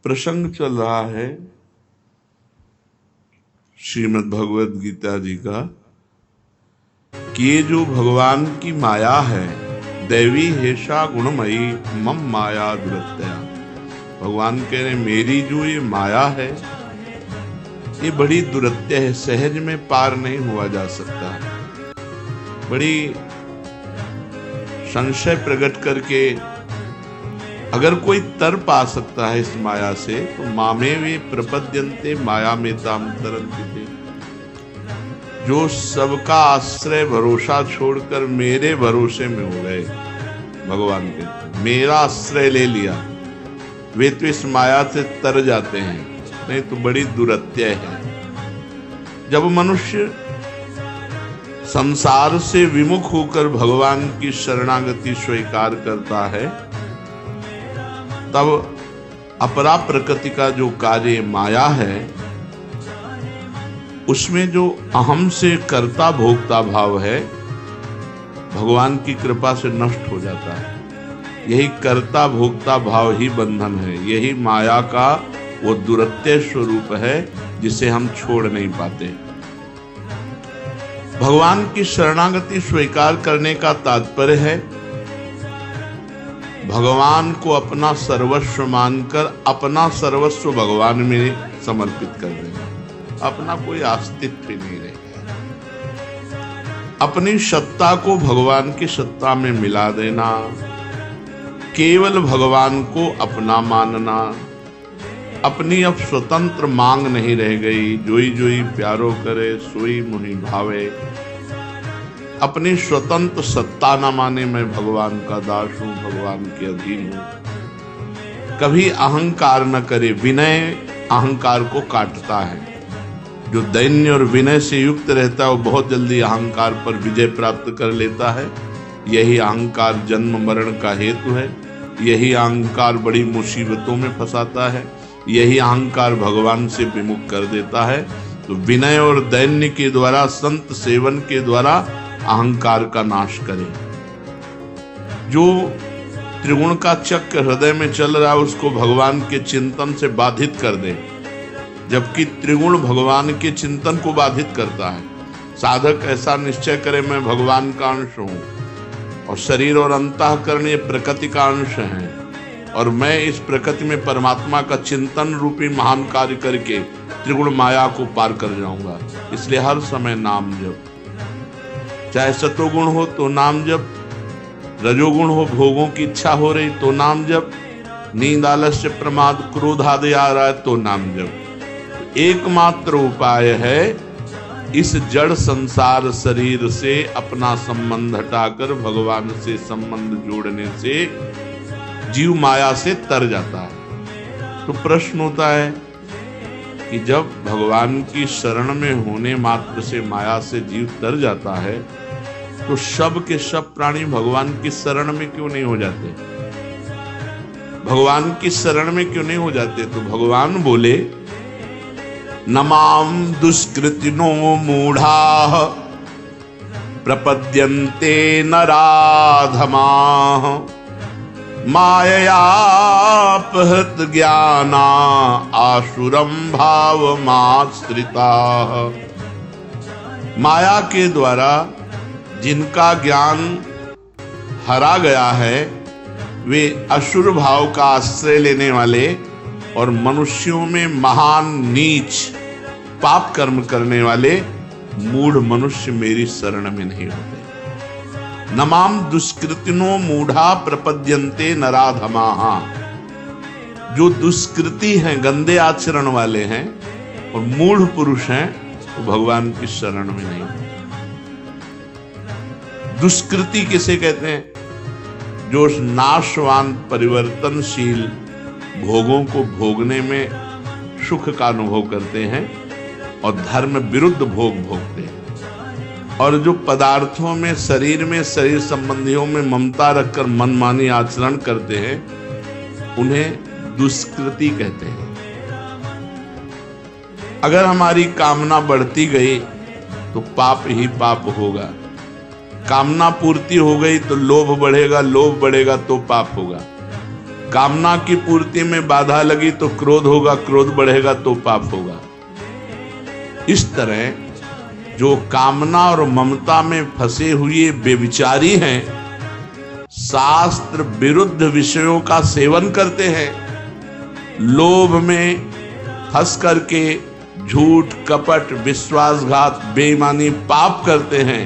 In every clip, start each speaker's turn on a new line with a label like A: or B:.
A: प्रसंग चल रहा है श्रीमद् भगवद गीता जी का कि ये जो भगवान की माया है, दैवी हेषा गुणमयी मम माया दुरत्यया। भगवान कह रहे मेरी जो ये माया है ये बड़ी दुरत्य है, सहज में पार नहीं हुआ जा सकता है। बड़ी संशय प्रकट करके अगर कोई तर पा सकता है इस माया से तो मामे वे प्रपद्यन्ते माया में ताम तरन्ति। जो सबका आश्रय भरोसा छोड़कर मेरे भरोसे में हो गए, भगवान के मेरा आश्रय ले लिया, वे तो इस माया से तर जाते हैं, नहीं तो बड़ी दुरत्य है। जब मनुष्य संसार से विमुख होकर भगवान की शरणागति स्वीकार करता है तब अपरा प्रकृति का जो कार्य माया है उसमें जो अहम से कर्ता भोक्ता भाव है भगवान की कृपा से नष्ट हो जाता है। यही कर्ता भोक्ता भाव ही बंधन है, यही माया का वो दुरत्य स्वरूप है जिसे हम छोड़ नहीं पाते। भगवान की शरणागति स्वीकार करने का तात्पर्य है भगवान को अपना सर्वस्व मानकर अपना सर्वस्व भगवान में समर्पित कर देना। अपना कोई अस्तित्व नहीं रहेगा। अपनी सत्ता को भगवान की सत्ता में मिला देना, केवल भगवान को अपना मानना। अपनी अब स्वतंत्र मांग नहीं रह गई, जोई जोई प्यारो करे सोई मुहि भावे। अपनी स्वतंत्र सत्ता न माने मैं भगवान का दास हूं, भगवान के अधीन हूं। कभी अहंकार न करे, विनय अहंकार को काटता है। जो दैन्य और विनय से युक्त रहता है वो बहुत जल्दी अहंकार पर विजय प्राप्त कर लेता है। यही अहंकार जन्म मरण का हेतु है, यही अहंकार बड़ी मुसीबतों में फंसाता है, यही अहंकार भगवान से विमुख कर देता है। तो विनय और दैन्य के द्वारा, संत सेवन के द्वारा अहंकार का नाश करें। जो त्रिगुण का चक्र हृदय में चल रहा है उसको भगवान के चिंतन से बाधित कर दे, जबकि त्रिगुण भगवान के चिंतन को बाधित करता है। साधक ऐसा निश्चय करे मैं भगवान का अंश हूं और शरीर और अंतःकरण ये प्रकृति का अंश है और मैं इस प्रकृति में परमात्मा का चिंतन रूपी महान कार्य करके त्रिगुण माया को पार कर जाऊंगा। इसलिए हर समय नाम जप, चाहे सतोगुण हो तो नाम जप, रजोगुण हो भोगों की इच्छा हो रही तो नाम जप, नींद आलस्य प्रमाद क्रोध आदि आ रहा है तो नाम जप। एकमात्र उपाय है इस जड़ संसार शरीर से अपना संबंध हटाकर भगवान से संबंध जोड़ने से जीव माया से तर जाता है। तो प्रश्न होता है कि जब भगवान की शरण में होने मात्र से माया से जीव तर जाता है तो सब के सब प्राणी भगवान की शरण में क्यों नहीं हो जाते? भगवान की शरण में क्यों नहीं हो जाते? तो भगवान बोले नमाम दुष्कृतिनो मूढ़ाः प्रपद्यन्ते नराधमाः माययापहृत ज्ञाना आसुरं भावमाश्रिताः। माया के द्वारा जिनका ज्ञान हरा गया है वे असुर भाव का आश्रय लेने वाले और मनुष्यों में महान नीच पाप कर्म करने वाले मूढ़ मनुष्य मेरी शरण में नहीं होते। नमाम दुष्कृतिनो मूढ़ा प्रपद्यन्ते नराधमाः। जो दुष्कृति हैं, गंदे आचरण वाले हैं और मूढ़ पुरुष हैं वो भगवान की शरण में नहीं होते। दुष्कृति किसे कहते हैं? जो नाशवान परिवर्तनशील भोगों को भोगने में सुख का अनुभव करते हैं और धर्म विरुद्ध भोग भोगते हैं, और जो पदार्थों में शरीर संबंधियों में ममता रखकर मनमानी आचरण करते हैं उन्हें दुष्कृति कहते हैं। अगर हमारी कामना बढ़ती गई तो पाप ही पाप होगा, कामना पूर्ति हो गई तो लोभ बढ़ेगा, लोभ बढ़ेगा तो पाप होगा। कामना की पूर्ति में बाधा लगी तो क्रोध होगा, क्रोध बढ़ेगा तो पाप होगा। इस तरह जो कामना और ममता में फंसे हुए बेविचारी हैं, शास्त्र विरुद्ध विषयों का सेवन करते हैं, लोभ में फंस करके झूठ, कपट, विश्वासघात, बेईमानी पाप करते हैं,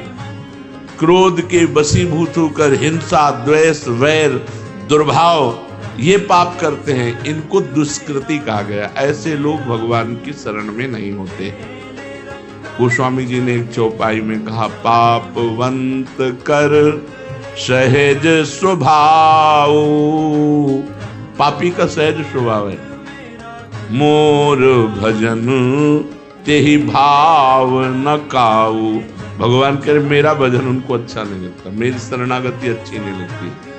A: क्रोध के वशीभूत होकर हिंसा, द्वेष, वैर, दुर्भाव ये पाप करते हैं, इनको दुष्कृति कहा गया। ऐसे लोग भगवान की शरण में नहीं होते। गोस्वामी जी ने एक चौपाई में कहा, पापवंत कर सहज स्वभाव, पापी का सहज स्वभाव है, मोर भजन तेहि भाव न काऊ। भगवान कह रहे मेरा भजन उनको अच्छा नहीं लगता, मेरी शरणागति अच्छी नहीं लगती।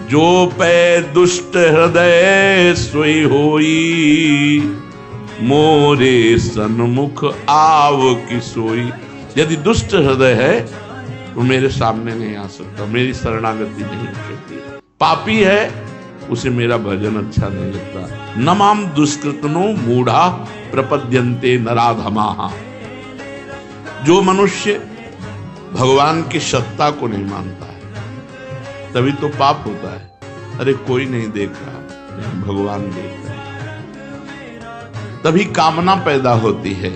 A: जो पै दुष्ट हृदय सोई होई, मोरे सन्मुख आव की सोई। यदि दुष्ट हृदय है तो मेरे सामने नहीं आ सकता, मेरी शरणागति नहीं हो सकती। पापी है, उसे मेरा भजन अच्छा नहीं लगता। न माम दुष्कृतनो मूढ़ा प्रपद्यन्ते नराधमाः। जो मनुष्य भगवान की सत्ता को नहीं मानता है, तभी तो पाप होता है। अरे कोई नहीं देख रहा, भगवान देख रहा है। तभी कामना पैदा होती है।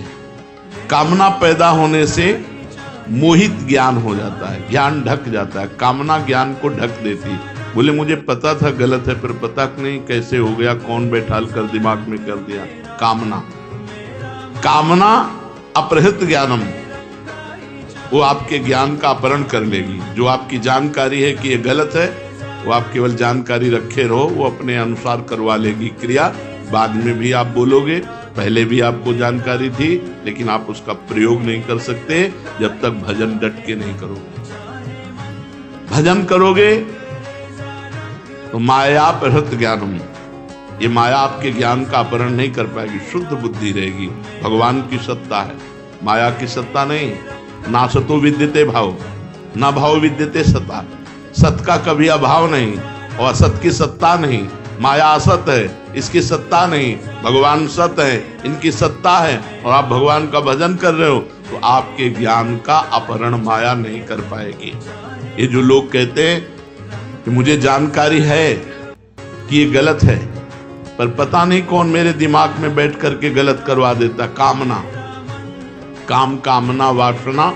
A: कामना पैदा होने से मोहित ज्ञान हो जाता है, ज्ञान ढक जाता है। कामना ज्ञान को ढक देती। बोले मुझे पता था गलत है, पर पता नहीं कैसे हो गया, कौन बैठाल कर दिमाग में कर दिया। कामना, कामना अपहृत ज्ञानम, वो आपके ज्ञान का अपहरण कर लेगी। जो आपकी जानकारी है कि ये गलत है, वो आप केवल जानकारी रखे रहो, वो अपने अनुसार करवा लेगी क्रिया। बाद में भी आप बोलोगे, पहले भी आपको जानकारी थी, लेकिन आप उसका प्रयोग नहीं कर सकते जब तक भजन डट के नहीं करोगे। भजन करोगे तो माया अपहृत ज्ञानम, ये माया आपके ज्ञान का अपहरण नहीं कर पाएगी, शुद्ध बुद्धि रहेगी। भगवान की सत्ता है, माया की सत्ता नहीं। ना सतो विद्यते भाव, ना भाव विद्यते सत्ता। सत का कभी अभाव नहीं और असत की सत्ता नहीं। माया असत है, इसकी सत्ता नहीं। भगवान सत है, इनकी सत्ता है। और आप भगवान का भजन कर रहे हो तो आपके ज्ञान का अपहरण माया नहीं कर पाएगी। ये जो लोग कहते हैं कि मुझे जानकारी है कि ये गलत है, पर पता नहीं कौन मेरे दिमाग में बैठ करके गलत करवा देता। कामना, काम, कामना, वासना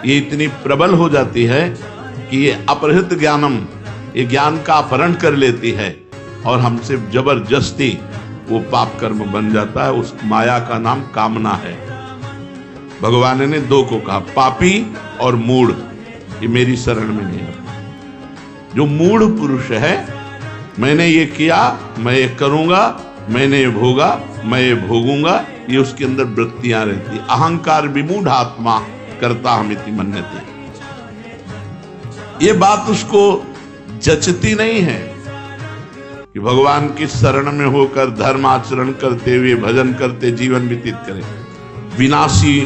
A: ये इतनी प्रबल हो जाती है कि ये अपहृत ज्ञानम, ये ज्ञान का अपहरण कर लेती है और हमसे जबरदस्ती वो पाप कर्म बन जाता है। उस माया का नाम कामना है। भगवान ने दो को कहा, पापी और मूढ़, ये मेरी शरण में नहीं आता। जो मूढ़ पुरुष है, मैंने ये किया, मैं ये करूंगा, मैंने ये भोगा, मैं ये भोगूंगा, ये उसके अंदर वृत्तियां रहती। अहंकार विमूढ़ आत्मा करता हमिति मन्यते। ये बात उसको जचती नहीं है कि भगवान की शरण में होकर धर्म आचरण करते हुए भजन करते जीवन व्यतीत करें। विनाशी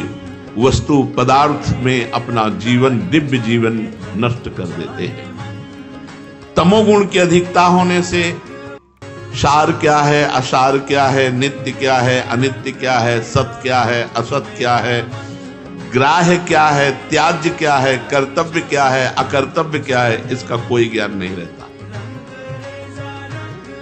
A: वस्तु पदार्थ में अपना जीवन, दिव्य जीवन नष्ट कर देते हैं। तमोगुण की अधिकता होने से सार क्या है, असार क्या है, नित्य क्या है, अनित्य क्या है, सत क्या है, असत क्या है, ग्राह्य क्या है, त्याज्य क्या है, कर्तव्य क्या है, अकर्तव्य क्या है, इसका कोई ज्ञान नहीं रहता।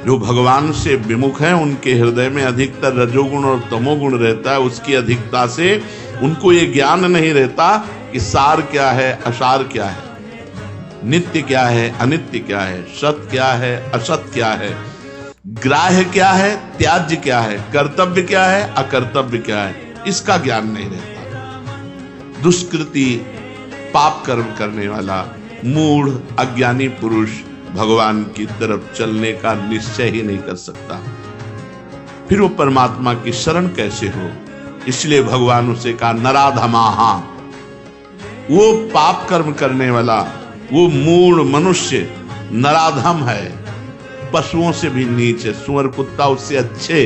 A: जो भगवान से विमुख हैं, उनके हृदय में अधिकतर रजोगुण और तमोगुण रहता है। उसकी अधिकता से उनको ये ज्ञान नहीं रहता कि सार क्या है, असार क्या है, नित्य क्या है, अनित्य क्या है, सत क्या है, असत क्या है, ग्राह्य क्या है, त्याज्य क्या है, कर्तव्य क्या है, अकर्तव्य क्या है, इसका ज्ञान नहीं रहता। दुष्कृति, पाप कर्म करने वाला मूढ़ अज्ञानी पुरुष भगवान की तरफ चलने का निश्चय ही नहीं कर सकता। फिर वो परमात्मा की शरण कैसे हो? इसलिए भगवान उसे कहा नराधमाः। वो पाप कर्म करने वाला, वो मूढ़ मनुष्य नराधम है, पशुओं से भी नीच है। सुअर कुत्ता उससे अच्छे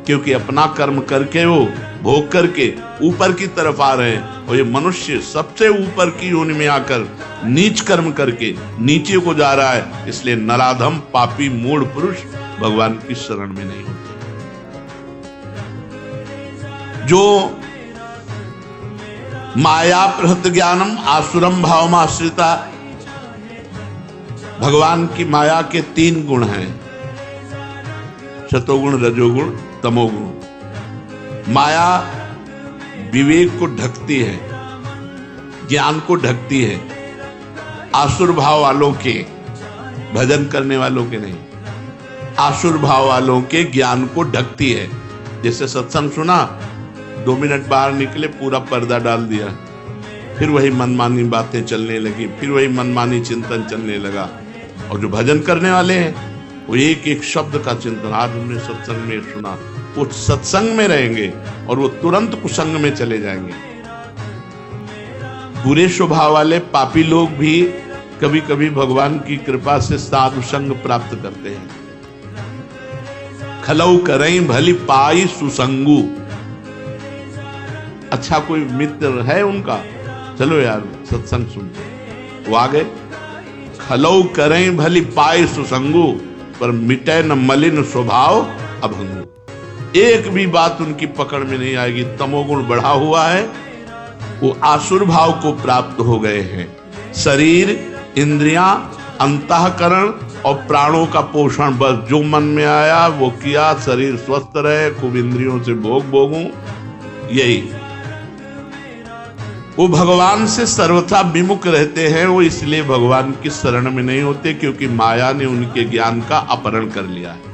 A: क्योंकि अपना कर्म करके वो भोग करके ऊपर की तरफ आ रहे हैं, और ये मनुष्य सबसे ऊपर की योनि में आकर नीच कर्म करके नीचे को जा रहा है। इसलिए नराधम पापी मूढ़ पुरुष भगवान की शरण में नहीं होते। जो माया प्रहत ज्ञानम आसुरम भाव में आश्रिता, भगवान की माया के 3 गुण हैं, सतोगुण, रजोगुण, तमोगुण। माया विवेक को ढकती है, ज्ञान को ढकती है, आसुर भाव वालों के, भजन करने वालों के नहीं, आसुर भाव वालों के ज्ञान को ढकती है। जैसे सत्संग सुना, 2 मिनट बाहर निकले, पूरा पर्दा डाल दिया, फिर वही मनमानी बातें चलने लगी, फिर वही मनमानी चिंतन चलने लगा। और जो भजन करने वाले हैं वो एक एक शब्द का चिंतन, आज हमने सत्संग में सुना, वो सत्संग में रहेंगे और वो तुरंत कुसंग में चले जाएंगे। बुरे स्वभाव वाले पापी लोग भी कभी कभी भगवान की कृपा से साधु संग प्राप्त करते हैं। खलौ करई भली पाई सुसंगु, अच्छा कोई मित्र है उनका, चलो यार सत्संग सुनते, वो आ गए। खलौ करें भली पाए सुसंगु, पर मिटे न मलिन स्वभाव अभंगु। एक भी बात उनकी पकड़ में नहीं आएगी। तमोगुण बढ़ा हुआ है, वो आसुर भाव को प्राप्त हो गए हैं। शरीर, इंद्रियां, अंतःकरण और प्राणों का पोषण, बस जो मन में आया वो किया, शरीर स्वस्थ रहे, खूब इंद्रियों से भोगूं, यही। वो भगवान से सर्वथा विमुख रहते हैं। वो इसलिए भगवान की शरण में नहीं होते, क्योंकि माया ने उनके ज्ञान का अपहरण कर लिया है।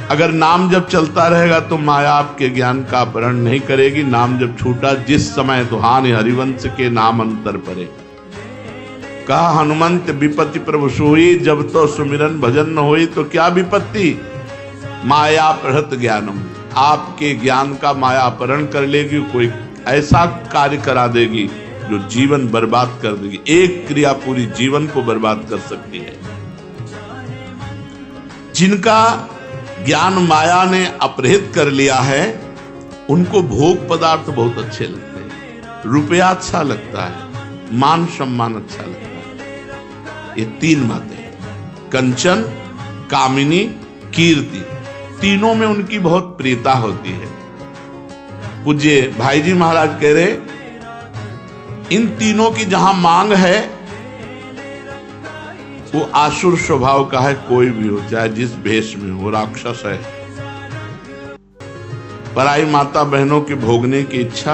A: अगर नाम जब चलता रहेगा तो माया आपके ज्ञान का अपहरण नहीं करेगी। नाम जब छूटा जिस समय, तो हानि हरिवंश के नाम अंतर परे। कहा हनुमंत विपत्ति प्रभु सोई, जब तो सुमिरन भजन न होई। तो क्या विपत्ति? माया प्रहत ज्ञानम, आपके ज्ञान का माया अपहरण कर लेगी। कोई ऐसा कार्य करा देगी जो जीवन बर्बाद कर देगी। एक क्रिया पूरी जीवन को बर्बाद कर सकती है। जिनका ज्ञान माया ने अपहृत कर लिया है, उनको भोग पदार्थ बहुत अच्छे लगते हैं, रुपया अच्छा लगता है, मान सम्मान अच्छा लगता है। ये 3 बातें, कंचन, कामिनी, कीर्ति, तीनों में उनकी बहुत प्रियता होती है। पूज्य भाई जी महाराज कह रहे, इन तीनों की जहां मांग है वो आसुर स्वभाव का है, कोई भी हो, चाहे जिस भेष में हो, राक्षस है। पराई माता बहनों के भोगने की इच्छा,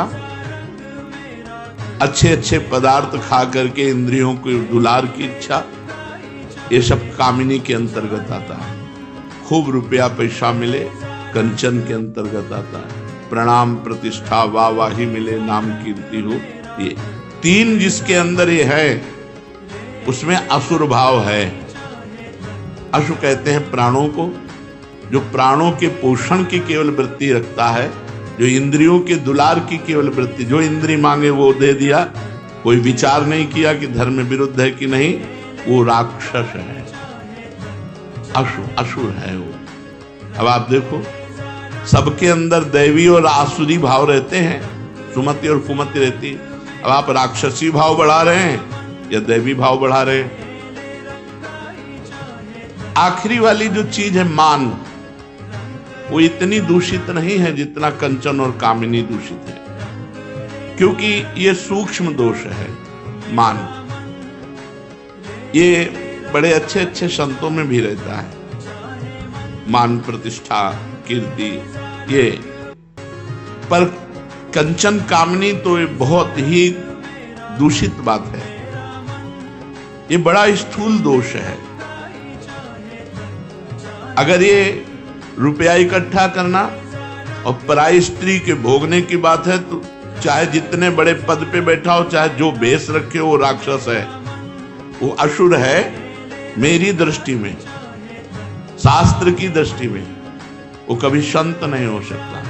A: अच्छे अच्छे पदार्थ खा करके इंद्रियों के दुलार की इच्छा, ये सब कामिनी के अंतर्गत आता है। खूब रुपया पैसा मिले, कंचन के अंतर्गत आता है। प्रणाम प्रतिष्ठा वाहवाही मिले, नाम कीर्ति हो, ये 3 जिसके अंदर ये है, उसमें असुर भाव है। अशु कहते हैं प्राणों को, जो प्राणों के पोषण की केवल वृत्ति रखता है, जो इंद्रियों के दुलार की केवल वृत्ति, जो इंद्री मांगे वो दे दिया, कोई विचार नहीं किया कि धर्म विरुद्ध है कि नहीं, वो राक्षस है, असुर है वो। अब आप देखो, सबके अंदर दैवी और आसुरी भाव रहते हैं, सुमति और कुमति रहती है। अब आप राक्षसी भाव बढ़ा रहे हैं या दैवी भाव बढ़ा रहे हैं? आखिरी वाली जो चीज है मान, वो इतनी दूषित नहीं है जितना कंचन और कामिनी दूषित है, क्योंकि ये सूक्ष्म दोष है। मान ये बड़े अच्छे अच्छे संतों में भी रहता है, मान, प्रतिष्ठा, कीर्ति, ये। पर कंचन कामनी तो ये बहुत ही दूषित बात है, ये बड़ा स्थूल दोष है। अगर ये रुपया इकट्ठा करना और पराई स्त्री के भोगने की बात है, तो चाहे जितने बड़े पद पे बैठा हो, चाहे जो भेष रखे हो, वो राक्षस है, वो असुर है। मेरी दृष्टि में, शास्त्र की दृष्टि में, वो कभी संत नहीं हो सकता।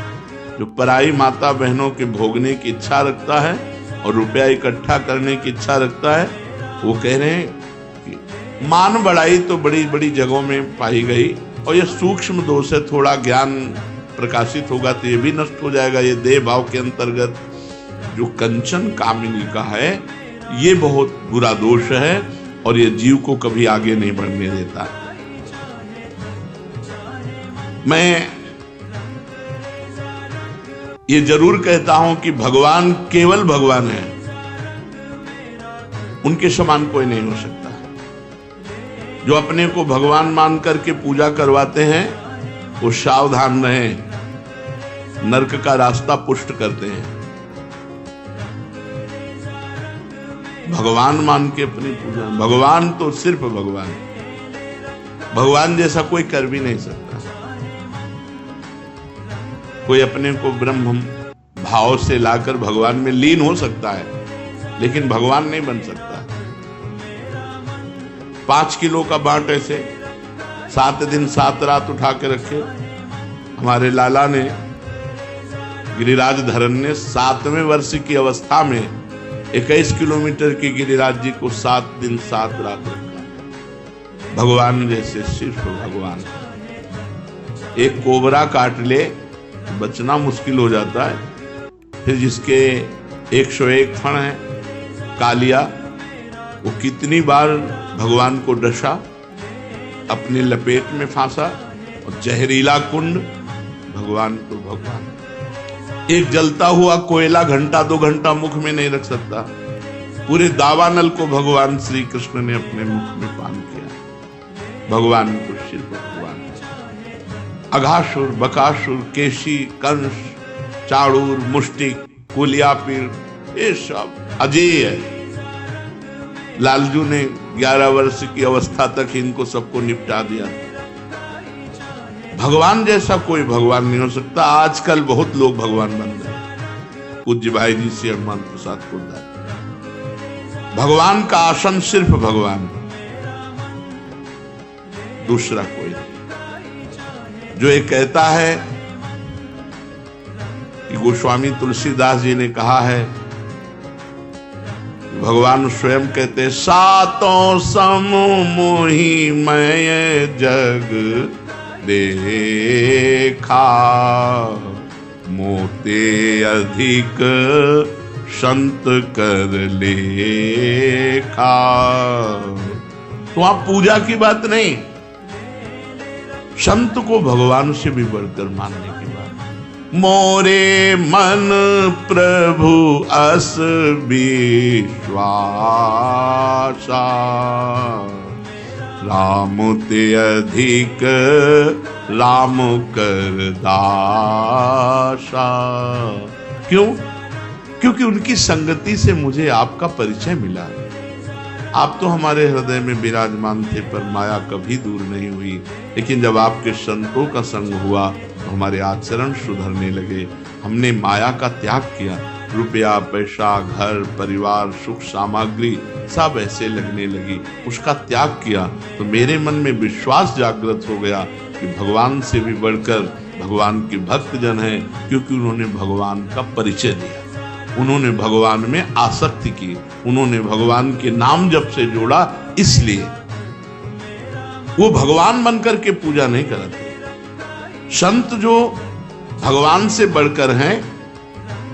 A: जो पराई माता बहनों के भोगने की इच्छा रखता है और रुपया इकट्ठा करने की इच्छा रखता है, वो कह रहे हैं कि मान बढ़ाई तो बड़ी बड़ी जगहों में पाई गई, और ये सूक्ष्म दोष है। थोड़ा ज्ञान प्रकाशित होगा तो ये भी नष्ट हो जाएगा। ये देह भाव के अंतर्गत जो कंचन कामिनी का है, ये बहुत बुरा दोष है और ये जीव को कभी आगे नहीं बढ़ने देता। मैं ये जरूर कहता हूं कि भगवान केवल भगवान है, उनके समान कोई नहीं हो सकता। जो अपने को भगवान मान करके पूजा करवाते हैं वो सावधान रहें, नरक का रास्ता पुष्ट करते हैं। भगवान मान के अपनी पूजा, भगवान तो सिर्फ भगवान, भगवान जैसा कोई कर भी नहीं सकता। कोई अपने को ब्रह्म भाव से लाकर भगवान में लीन हो सकता है, लेकिन भगवान नहीं बन सकता। 5 किलो का बांट ऐसे 7 दिन 7 रात उठा के रखे। हमारे लाला ने, गिरिराज धरन ने 7वें वर्ष की अवस्था में 21 किलोमीटर की गिरिराज जी को 7 दिन 7 रात रखा। भगवान जैसे सिर्फ भगवान। एक कोबरा काट ले बचना मुश्किल हो जाता है। फिर जिसके 101 फण है, कालिया, वो कितनी बार भगवान को डसा, अपने लपेट में फांसा, और जहरीला कुंड, भगवान तो भगवान। एक जलता हुआ कोयला घंटा 2 घंटा मुख में नहीं रख सकता। पूरे दावानल को भगवान श्री कृष्ण ने अपने मुख में पान किया। भगवान को सिर्फ भगवान। अघासुर, बकासुर, केशी, कंस, चाणूर, मुष्टिक, कुलियापीर, ये सब अजेय है। लालजू ने 11 वर्ष की अवस्था तक इनको सबको निपटा दिया। भगवान जैसा कोई भगवान नहीं हो सकता। आजकल बहुत लोग भगवान बन गए। पूज्य भाई जी से हनुमान प्रसाद कुंडा, भगवान का आसन सिर्फ भगवान, दूसरा कोई नहीं। जो ये कहता है कि गोस्वामी तुलसीदास जी ने कहा है, भगवान स्वयं कहते, सातों सम मोहि मैं जग देखा, मोते अधिक संत कर लेखा। तो आप पूजा की बात नहीं, संत को भगवान से भी बढ़कर मानने की बात। मोरे मन प्रभु अस विश्वासा, राम ते अधिक राम कर दासा। क्यों? क्योंकि उनकी संगति से मुझे आपका परिचय मिला। आप तो हमारे हृदय में विराजमान थे, पर माया कभी दूर नहीं हुई। लेकिन जब आपके संतों का संग हुआ तो हमारे आचरण सुधरने लगे। हमने माया का त्याग किया। रुपया, पैसा, घर, परिवार, सुख सामग्री सब ऐसे लगने लगी, उसका त्याग किया तो मेरे मन में विश्वास जागृत हो गया कि भगवान से भी बढ़कर भगवान के भक्त जन हैं, क्योंकि उन्होंने भगवान का परिचय दिया, उन्होंने भगवान में आसक्ति की, उन्होंने भगवान के नाम जप से जोड़ा। इसलिए वो भगवान बनकर के पूजा नहीं करते। संत जो भगवान से बढ़कर हैं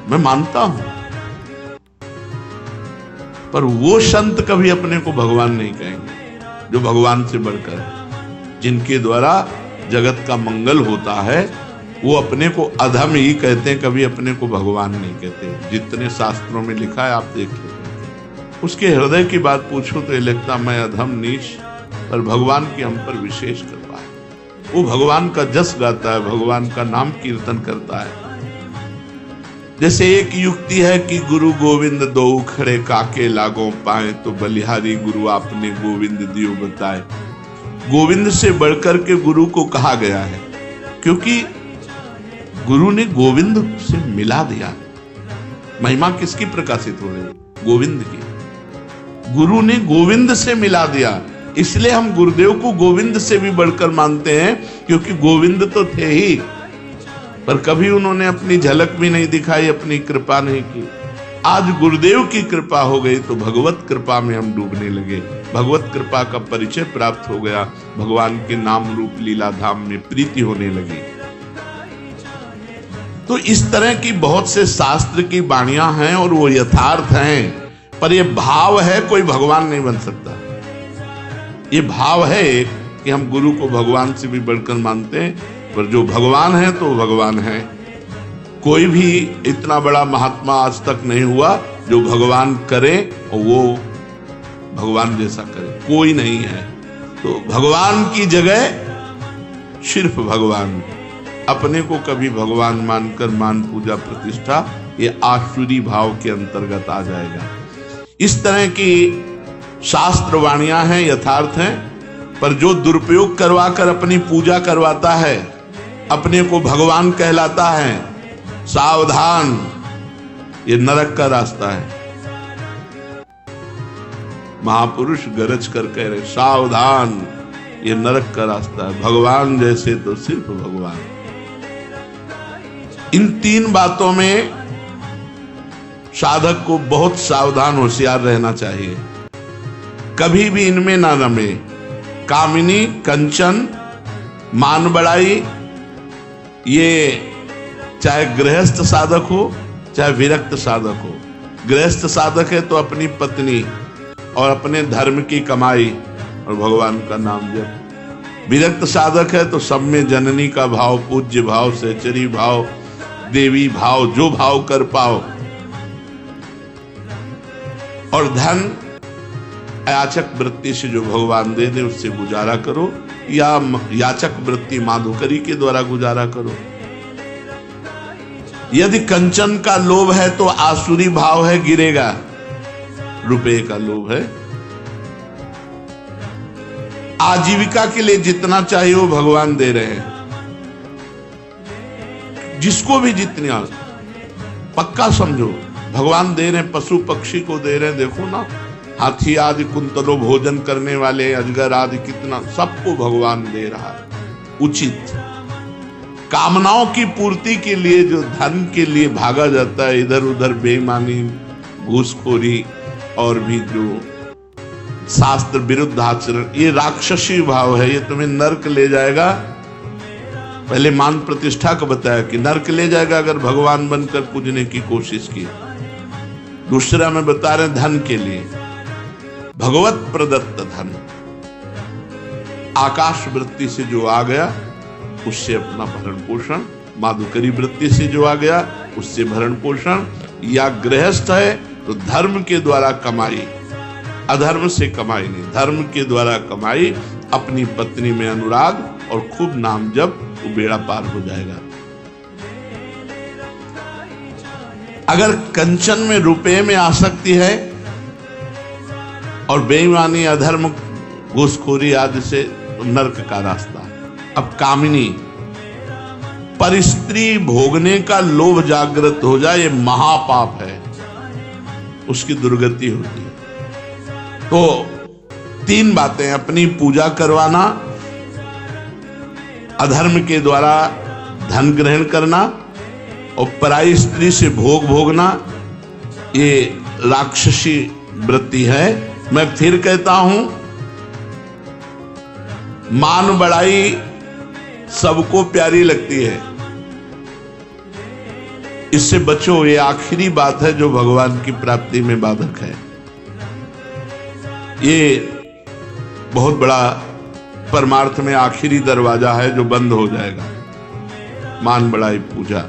A: मैं मानता हूं, पर वो संत कभी अपने को भगवान नहीं कहेंगे जो भगवान से बढ़कर है। जिनके द्वारा जगत का मंगल होता है वो अपने को अधम ही कहते हैं, कभी अपने को भगवान नहीं कहते। जितने शास्त्रों में लिखा है आप देख लो। उसके हृदय की बात पूछो तो ये लगता मैं अधम नीच, पर भगवान की हम पर विशेष कृपा है। वो भगवान का जस गाता है, भगवान का नाम कीर्तन करता है। जैसे एक युक्ति है कि गुरु गोविंद दो खड़े काके लागो पाए, तो बलिहारी गुरु आपने गोविंद दियो बताए। गोविंद से बढ़कर के गुरु को कहा गया है, क्योंकि गुरु ने गोविंद से मिला दिया। महिमा किसकी प्रकाशित हो रही? गोविंद की। गुरु ने गोविंद से मिला दिया, इसलिए हम गुरुदेव को गोविंद से भी बढ़कर मानते हैं, क्योंकि गोविंद तो थे ही, पर कभी उन्होंने अपनी झलक भी नहीं दिखाई, अपनी कृपा नहीं की। आज गुरुदेव की कृपा हो गई तो भगवत कृपा में हम डूबने लगे। भगवत कृपा का परिचय प्राप्त हो गया, भगवान के नाम रूप लीला धाम में प्रीति होने लगी। तो इस तरह की बहुत से शास्त्र की वाणियां हैं और वो यथार्थ हैं, पर ये भाव है, कोई भगवान नहीं बन सकता। ये भाव है एक कि हम गुरु को भगवान से भी बढ़कर मानते हैं, पर जो भगवान है तो भगवान है। कोई भी इतना बड़ा महात्मा आज तक नहीं हुआ जो भगवान करे और वो भगवान जैसा करे, कोई नहीं है। तो भगवान की जगह सिर्फ भगवान, अपने को कभी भगवान मानकर मान पूजा प्रतिष्ठा, ये आसुरी भाव के अंतर्गत आ जाएगा। इस तरह की शास्त्र वाणियां हैं, यथार्थ हैं, पर जो दुरुपयोग करवाकर अपनी पूजा करवाता है, अपने को भगवान कहलाता है, सावधान, ये नरक का रास्ता है। महापुरुष गरज कर कह रहे, सावधान, ये नरक का रास्ता है। भगवान जैसे तो सिर्फ भगवान। इन तीन बातों में साधक को बहुत सावधान, होशियार रहना चाहिए। कभी भी इनमें ना रमे। कामिनी, कंचन, मान बढ़ाई, ये चाहे गृहस्थ साधक हो चाहे विरक्त साधक हो। गृहस्थ साधक है तो अपनी पत्नी और अपने धर्म की कमाई और भगवान का नाम जप। विरक्त साधक है तो सब में जननी का भाव, पूज्य भाव, सहचरी भाव, देवी भाव, जो भाव कर पाओ। और धन याचक वृत्ति से जो भगवान दे दे उससे गुजारा करो, या याचक वृत्ति माधुकरी के द्वारा गुजारा करो। यदि कंचन का लोभ है तो आसुरी भाव है, गिरेगा। रुपए का लोभ है, आजीविका के लिए जितना चाहिए वो भगवान दे रहे हैं। जिसको भी जितनी पक्का समझो भगवान दे रहे हैं, पशु पक्षी को दे रहे हैं। देखो ना, हाथी आदि कुंतलों भोजन करने वाले, अजगर आदि, कितना सबको भगवान दे रहा है। उचित कामनाओं की पूर्ति के लिए जो धन के लिए भागा जाता है, इधर उधर बेईमानी, घूसखोरी और भी जो शास्त्र विरुद्ध आचरण, ये राक्षसी भाव है। ये तुम्हें नरक ले जाएगा। पहले मान प्रतिष्ठा को बताया कि नरक ले जाएगा अगर भगवान बनकर पूजने की कोशिश की। दूसरा में बता रहे धन के लिए, भगवत प्रदत्त धन, आकाश वृत्ति से जो आ गया उससे अपना भरण पोषण, माधुकरी वृत्ति से जो आ गया उससे भरण पोषण, या गृहस्थ है तो धर्म के द्वारा कमाई, अधर्म से कमाई नहीं, धर्म के द्वारा कमाई, अपनी पत्नी में अनुराग और खूब नाम जप, वो बेड़ा पार हो जाएगा। अगर कंचन में, रुपए में आसक्ति है और बेईमानी, अधर्म, घूसखोरी आदि से, तो नरक का रास्ता। अब कामिनी, पर स्त्री भोगने का लोभ जागृत हो जाए, ये महापाप है, उसकी दुर्गति होती है। तो तीन बातें, अपनी पूजा करवाना, अधर्म के द्वारा धन ग्रहण करना और पराई स्त्री से भोग भोगना, ये राक्षसी वृत्ति है। मैं फिर कहता हूं, मान बढ़ाई सबको प्यारी लगती है, इससे बचो। ये आखिरी बात है जो भगवान की प्राप्ति में बाधक है। ये बहुत बड़ा परमार्थ में आखिरी दरवाजा है जो बंद हो जाएगा। मान बढ़ाई पूजा।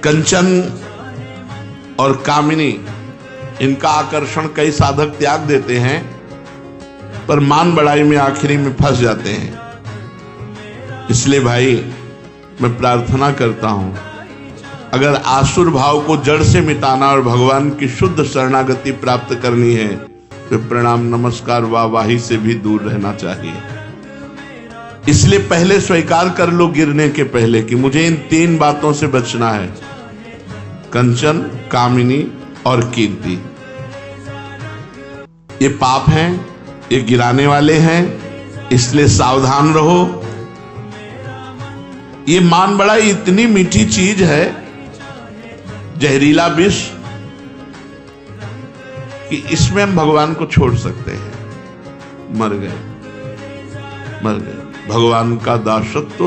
A: कंचन और कामिनी, इनका आकर्षण कई साधक त्याग देते हैं, पर मान बढ़ाई में आखिरी में फंस जाते हैं। इसलिए भाई मैं प्रार्थना करता हूं, अगर आसुर भाव को जड़ से मिटाना और भगवान की शुद्ध शरणागति प्राप्त करनी है तो प्रणाम नमस्कार वाहवाही से भी दूर रहना चाहिए। इसलिए पहले स्वीकार कर लो गिरने के पहले कि मुझे इन तीन बातों से बचना है, कंचन, कामिनी और कीर्ति। ये पाप हैं, ये गिराने वाले हैं, इसलिए सावधान रहो। ये मान बढ़ाई इतनी मीठी चीज है, जहरीला विष, कि इसमें हम भगवान को छोड़ सकते हैं। मर गए। भगवान का दासत्व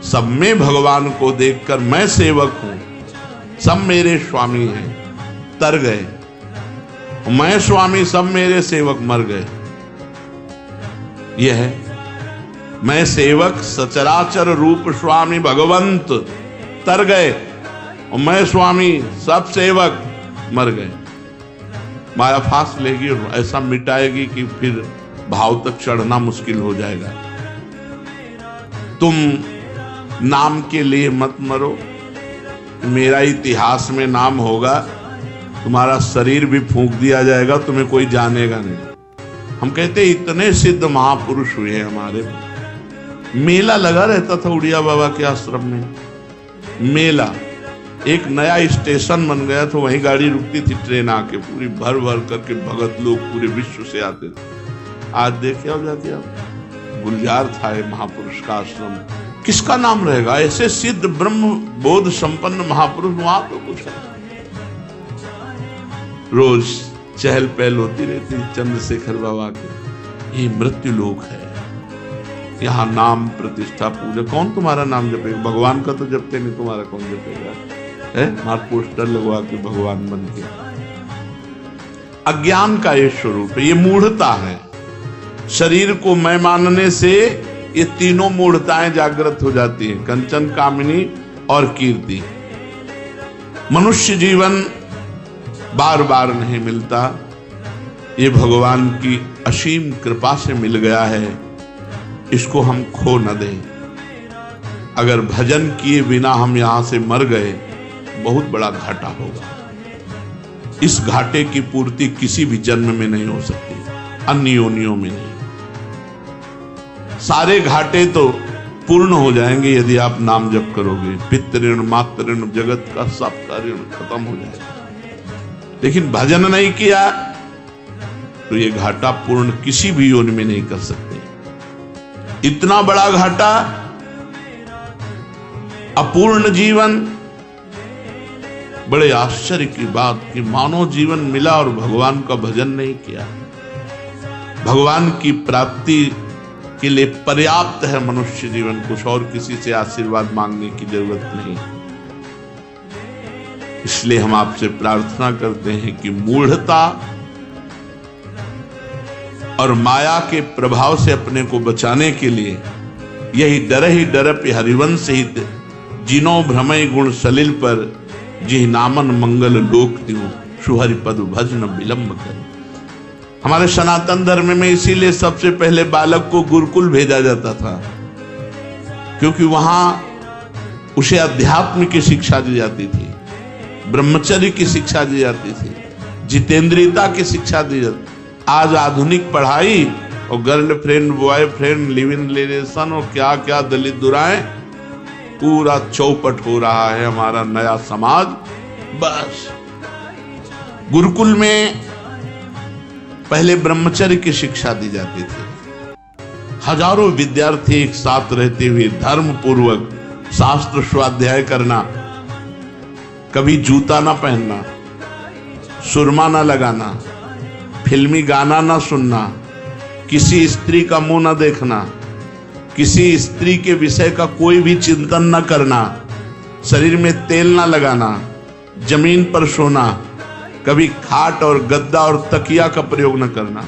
A: सब में भगवान को देखकर मैं सेवक हूं, सब मेरे स्वामी हैं, तर गए। मैं स्वामी, सब मेरे सेवक मर गए। यह है मैं सेवक, सचराचर रूप स्वामी भगवंत तर गए, और मैं स्वामी, सब सेवक मर गए। माया फांस लेगी और ऐसा मिटाएगी कि फिर भाव तक चढ़ना मुश्किल हो जाएगा। तुम नाम के लिए मत मरो, मेरा इतिहास में नाम होगा, तुम्हारा शरीर भी फूंक दिया जाएगा, तुम्हें कोई जानेगा नहीं। हम कहते इतने सिद्ध महापुरुष हुए हैं हमारे। मेला लगा रहता था उड़िया बाबा के आश्रम में, मेला। एक नया स्टेशन बन गया तो वहीं गाड़ी रुकती थी, ट्रेन आके पूरी भर भर करके भगत लोग पूरे विश्व से आते थे। आज देखे हो जाके आप, गुलजार था ये महापुरुष का आश्रम, किसका नाम रहेगा? ऐसे सिद्ध ब्रह्म बोध संपन्न महापुरुष वहां तो कुछ है। रोज चहल पहल होती रहती चंद्रशेखर बाबा के। ये मृत्यु लोक है, यहाँ नाम प्रतिष्ठा पूजा। कौन तुम्हारा नाम जपेगा? भगवान का तो जपते नहीं, तुम्हारा कौन जपेगा? है मार पोस्टर लगवा के भगवान बन के। अज्ञान का ये स्वरूप है, ये मूढ़ता है। शरीर को मैं मानने से ये तीनों मूढ़ताएं जागृत हो जाती हैं, कंचन, कामिनी और कीर्ति। मनुष्य जीवन बार बार नहीं मिलता, ये भगवान की असीम कृपा से मिल गया है, इसको हम खो न दें। अगर भजन किए बिना हम यहां से मर गए, बहुत बड़ा घाटा होगा। इस घाटे की पूर्ति किसी भी जन्म में नहीं हो सकती, अन्य योनियों में नहीं। सारे घाटे तो पूर्ण हो जाएंगे यदि आप नाम जप करोगे। पितृ ऋण, मातृ ऋण, जगत का सबका ऋण खत्म हो जाएगा। लेकिन भजन नहीं किया तो ये घाटा पूर्ण किसी भी योनि में नहीं कर सकते। इतना बड़ा घाटा, अपूर्ण जीवन। बड़े आश्चर्य की बात कि मानव जीवन मिला और भगवान का भजन नहीं किया। भगवान की प्राप्ति के लिए पर्याप्त है मनुष्य जीवन, कुछ और किसी से आशीर्वाद मांगने की जरूरत नहीं। इसलिए हम आपसे प्रार्थना करते हैं कि मूढ़ता और माया के प्रभाव से अपने को बचाने के लिए यही डर हरिवंश हित जिनो भ्रमय गुण सलिल पर जी नामन मंगल लोक त्यों सुहरि पद भजन विलंब कर। हमारे सनातन धर्म में इसीलिए सबसे पहले बालक को गुरुकुल भेजा जाता था, क्योंकि वहां उसे अध्यात्म की शिक्षा दी जाती थी, ब्रह्मचर्य की शिक्षा दी जाती थी, जितेंद्रियता की शिक्षा दी जाती। आज आधुनिक पढ़ाई और girlfriend, boyfriend, live in relation और क्या क्या दलित दुराएं, पूरा चौपट हो रहा है हमारा नया समाज। बस गुरुकुल में पहले ब्रह्मचर्य की शिक्षा दी जाती थी। हजारों विद्यार्थी एक साथ रहते हुए धर्म पूर्वक शास्त्र स्वाध्याय करना, कभी जूता ना पहनना, सुरमा ना लगाना, फिल्मी गाना ना सुनना, किसी स्त्री का मुंह ना देखना, किसी स्त्री के विषय का कोई भी चिंतन न करना, शरीर में तेल ना लगाना, जमीन पर सोना, कभी खाट और गद्दा और तकिया का प्रयोग न करना।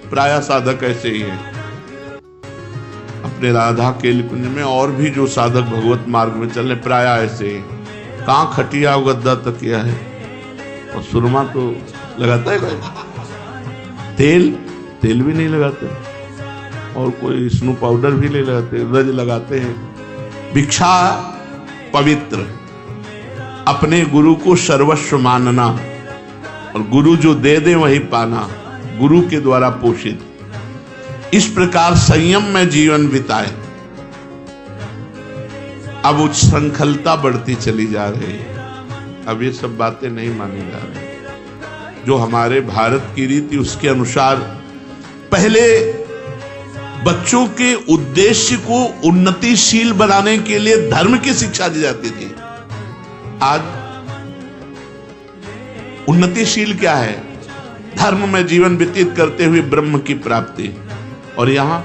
A: प्राय साधक ऐसे ही हैं। अपने राधा के कुंज में और भी जो साधक भगवत मार्ग में चल रहे प्राय ऐसे ही। कहाँ खटिया और गद्दा तकिया है, और सुरमा तो लगाता है कोई? तेल भी नहीं लगाते, और कोई स्नो पाउडर भी नहीं लगाते, रज लगाते हैं। भिक्षा पवित्र, अपने गुरु को सर्वस्व मानना, और गुरु जो दे दे वही पाना, गुरु के द्वारा पोषित। इस प्रकार संयम में जीवन बिताए। अब उच्छृंखलता बढ़ती चली जा रही है। अब ये सब बातें नहीं मानी जा रही। जो हमारे भारत की रीति उसके अनुसार पहले बच्चों के उद्देश्य को उन्नतिशील बनाने के लिए धर्म की शिक्षा दी जाती थी। आज उन्नतिशील क्या है? धर्म में जीवन व्यतीत करते हुए ब्रह्म की प्राप्ति। और यहां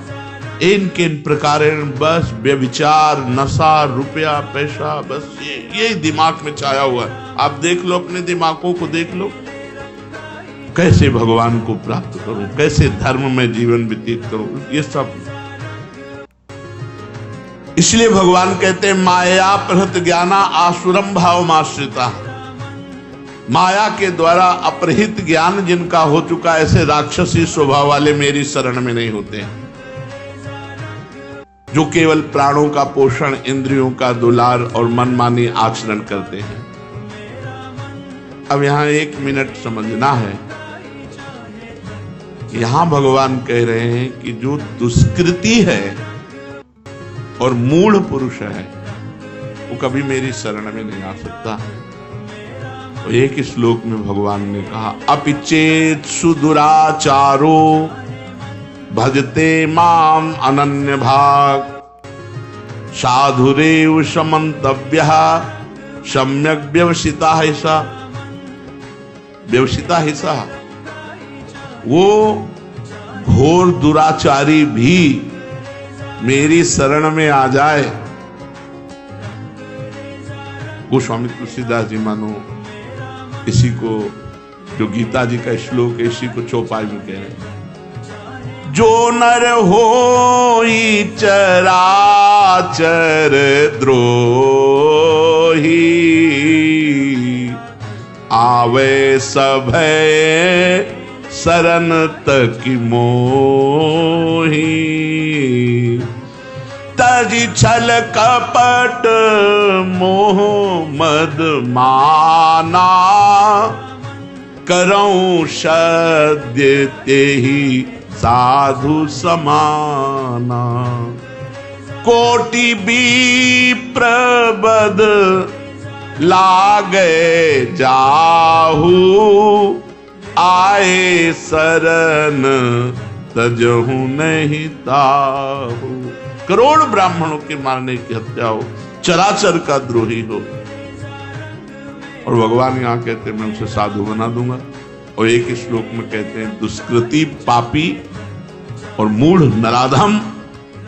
A: इनके इन प्रकार बस व्यभिचार, नशा, रुपया, पैसा, बस ये दिमाग में छाया हुआ है। आप देख लो, अपने दिमागों को देख लो, कैसे भगवान को प्राप्त करूं, कैसे धर्म में जीवन व्यतीत करूं, ये सब। इसलिए भगवान कहते हैं माया प्रहत ज्ञाना आसुरम भावमाश्रिता। माया के द्वारा अपरहित ज्ञान जिनका हो चुका, ऐसे राक्षसी स्वभाव वाले मेरी शरण में नहीं होते हैं, जो केवल प्राणों का पोषण, इंद्रियों का दुलार और मनमानी आचरण करते हैं। अब यहां 1 मिनट समझना है। यहां भगवान कह रहे हैं कि जो दुष्कृति है और मूढ़ पुरुष है, वो कभी मेरी शरण में नहीं आ सकता। तो एक श्लोक में भगवान ने कहा अपिचेत सुदुराचारो भजते माम अनन्य भाग साधुरेव समन्तव्यः सम्यक व्यवसिता हिसा। व्यवसिता हिसा, वो घोर दुराचारी भी मेरी शरण में आ जाए। गोस्वामी तुलसीदास जी मानो इसी को, जो गीता जी का श्लोक है, इसी को चौपाई में कह रहे हैं, जो नर होई चराचर द्रोही आवे सभय शरण तक मोही। तजी छल कपट मोह मद माना करऊं सद्य तेहि साधु समाना। कोटि विप्रबद लागे जाहू आए शरण तजहू नहीं ताहू। करोड़ ब्राह्मणों के मारने की हत्या हो, चराचर का द्रोही हो, और भगवान यहां कहते हैं मैं उसे साधु बना दूंगा। और एक श्लोक में कहते हैं दुष्कृति, पापी और मूढ़ नराधम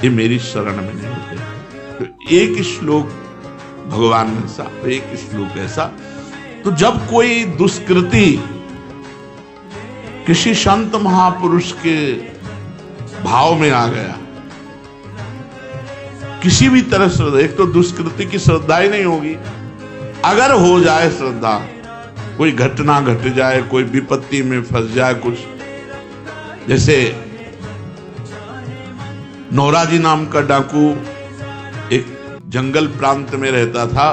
A: ये मेरी शरण में नहीं होते। तो एक श्लोक भगवान ऐसा, एक श्लोक ऐसा। तो जब कोई दुष्कृति किसी संत महापुरुष के भाव में आ गया, किसी भी तरह श्रद्धा, एक तो दुष्कृति की श्रद्धा ही नहीं होगी, अगर हो जाए श्रद्धा, कोई घटना घट जाए, कोई विपत्ति में फंस जाए, कुछ जैसे नौराजी नाम का डाकू एक जंगल प्रांत में रहता था,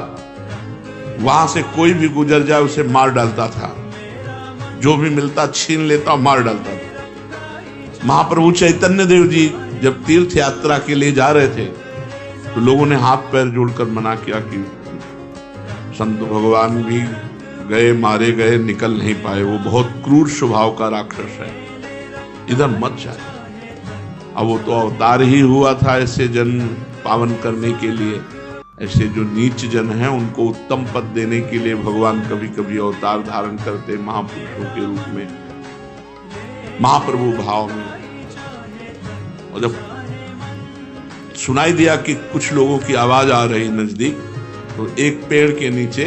A: वहां से कोई भी गुजर जाए उसे मार डालता था, जो भी मिलता छीन लेता और मार डालता था। महाप्रभु चैतन्य देव जी जब तीर्थ यात्रा के लिए जा रहे थे तो लोगों ने हाथ पैर जोड़कर मना किया कि संत भगवान भी गए, मारे गए, निकल नहीं पाए, वो बहुत क्रूर स्वभाव का राक्षस है, इधर मत जाए। अब वो तो अवतार ही हुआ था ऐसे जन पावन करने के लिए, ऐसे जो नीच जन हैं उनको उत्तम पद देने के लिए भगवान कभी कभी अवतार धारण करते महापुरुषों के रूप में, महाप्रभु भाव में। और जब सुनाई दिया कि कुछ लोगों की आवाज आ रही नजदीक, तो एक पेड़ के नीचे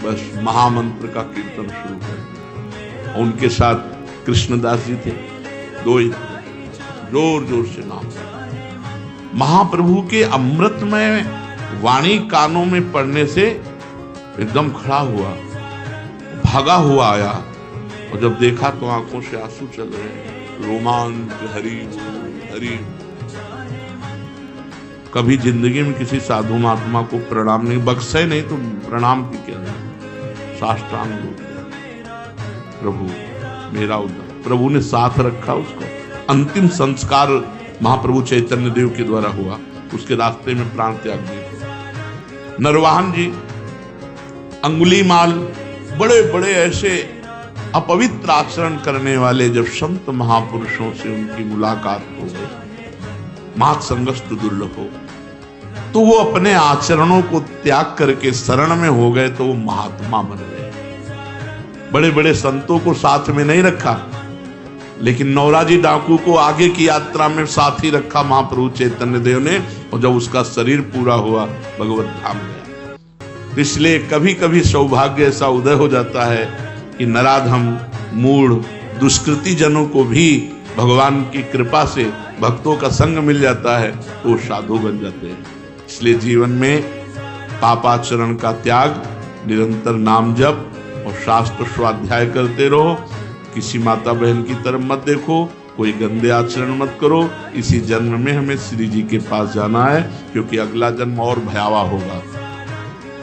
A: बस महामंत्र का कीर्तन शुरू कर। उनके साथ कृष्णदास जी थे, दो ही जोर जोर से नाम। महाप्रभु के अमृतमय वाणी कानों में पड़ने से एकदम खड़ा हुआ, भागा हुआ आया, और जब देखा तो आंखों से आंसू चल रहे हैं, रोमांच, हरि हरि। कभी जिंदगी में किसी साधु महात्मा को प्रणाम नहीं, बख्शे नहीं तो प्रणाम की क्या, साष्टांग प्रभु मेरा उद्धार। प्रभु ने साथ रखा उसको। अंतिम संस्कार महाप्रभु चैतन्य देव के द्वारा हुआ, उसके रास्ते में प्राण त्याग दिए। नरवाहन जी, अंगुलीमाल, बड़े बड़े ऐसे अपवित्र आचरण करने वाले जब संत महापुरुषों से उनकी मुलाकात हो गई, मात संगस्त दुर्लभ हो, तो वो अपने आचरणों को त्याग करके शरण में हो गए, तो वो महात्मा बन गए। बड़े बड़े संतों को साथ में नहीं रखा, लेकिन नौराजी डाकू को आगे की यात्रा में साथ ही रखा महाप्रभु चैतन्य देव ने, और जब उसका शरीर पूरा हुआ भगवत धाम गया। इसलिए कभी कभी सौभाग्य ऐसा उदय हो जाता है कि नराधम मूढ़ दुष्कृति जनों को भी भगवान की कृपा से भक्तों का संग मिल जाता है तो वो साधु बन जाते हैं। इसलिए जीवन में पापाचरण का त्याग, निरंतर नाम जप और शास्त्र स्वाध्याय करते रहो। किसी माता बहन की तरफ मत देखो, कोई गंदे आचरण मत करो। इसी जन्म में हमें श्री जी के पास जाना है, क्योंकि अगला जन्म और भयावह होगा।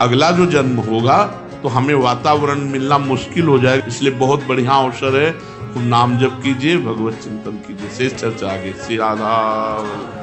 A: अगला जो जन्म होगा तो हमें वातावरण मिलना मुश्किल हो जाएगा। इसलिए बहुत बढ़िया अवसर है, तुम नाम जप कीजिए, भगवत चिंतन कीजिए। शेष चर्चा आगे। श्री राधा।